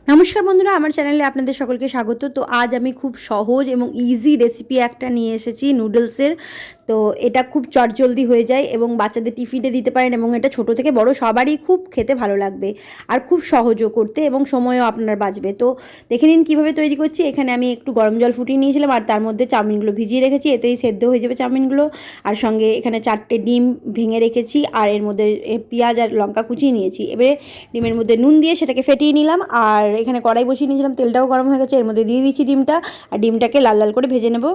নমস্কার বন্ধুরা, আমার চ্যানেলে আপনাদের সকলকে স্বাগত। তো আজ আমি খুব সহজ এবং ইজি রেসিপি একটা নিয়ে এসেছি নুডলসের। তো এটা খুব চটজলদি হয়ে যায় এবং বাচ্চাদের টিফিনে দিতে পারেন, এবং এটা ছোট থেকে বড় সবারই খুব খেতে ভালো লাগবে আর খুব সহজও করতে, এবং সময়ও আপনার বাঁচবে। তো দেখে নিন কীভাবে তৈরি করছি। এখানে আমি একটু গরম জল ফুটিয়ে নিয়েছিলাম আর তার মধ্যে চাউমিনগুলো ভিজিয়ে রেখেছি, এতেই সেদ্ধ হয়ে যাবে চাউমিনগুলো। আর সঙ্গে এখানে 4টে ডিম ভেঙে রেখেছি, আর এর মধ্যে পেঁয়াজ আর লঙ্কা কুচিয়ে নিয়েছি। এবারে ডিমের মধ্যে নুন দিয়ে সেটাকে ফেটিয়ে নিলাম, আর এখানে কড়াই বসিয়ে নিয়েছিলাম, তেলটাও গরম হয়ে গেছে, এর মধ্যে দিয়ে দিচ্ছি ডিমটা, আর ডিমটাকে লাল লাল করে ভেজে নেব।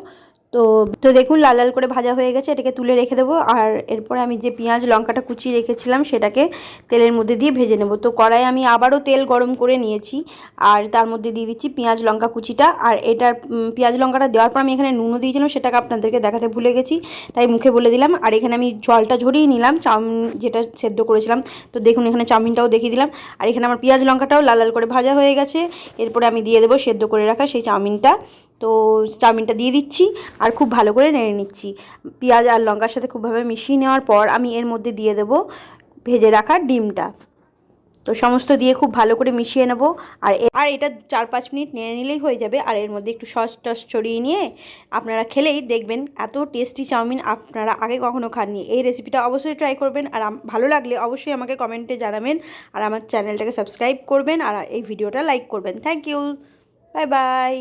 তো তো দেখুন লাল লাল করে ভাজা হয়ে গেছে, এটাকে তুলে রেখে দেবো। আর এরপরে আমি যে পেঁয়াজ লঙ্কাটা কুচিয়ে রেখেছিলাম সেটাকে তেলের মধ্যে দিয়ে ভেজে নেব। তো কড়াই আমি আবারও তেল গরম করে নিয়েছি, আর তার মধ্যে দিয়ে দিচ্ছি পেঁয়াজ লঙ্কা কুচিটা। আর এটার পেঁয়াজ লঙ্কাটা দেওয়ার পর আমি এখানে নুনও দিয়েছিলাম, সেটাকে আপনাদেরকে দেখাতে ভুলে গেছি, তাই মুখে বলে দিলাম। আর এখানে আমি জলটা ঝরিয়ে নিলাম চাউমিন যেটা সেদ্ধ করেছিলাম। তো দেখুন এখানে চাউমিনটাও দেখিয়ে দিলাম, আর এখানে আমার পেঁয়াজ লঙ্কাটাও লাল লাল করে ভাজা হয়ে গেছে। এরপরে আমি দিয়ে দেবো সেদ্ধ করে রাখা সেই চাউমিনটা। তো চাউমিনটা দিয়ে দিচ্ছি আর খুব ভালো করে নেড়ে নিচ্ছি। পেঁয়াজ আর লঙ্কার সাথে খুবভাবে মিশিয়ে নেওয়ার পর আমি এর মধ্যে দিয়ে দেবো ভেজে রাখা ডিমটা। তো সমস্ত দিয়ে খুব ভালো করে মিশিয়ে নেব। আর এটা 4-5 মিনিট নেড়ে নিলেই হয়ে যাবে। আর এর মধ্যে একটু সস টস ছড়িয়ে নিয়ে আপনারা খেলেই দেখবেন এত টেস্টি চাউমিন আপনারা আগে কখনো খাননি। এই রেসিপিটা অবশ্যই ট্রাই করবেন, আর ভালো লাগলে অবশ্যই আমাকে কমেন্টে জানাবেন, আর আমার চ্যানেলটাকে সাবস্ক্রাইব করবেন, আর এই ভিডিওটা লাইক করবেন। Thank you, bye by.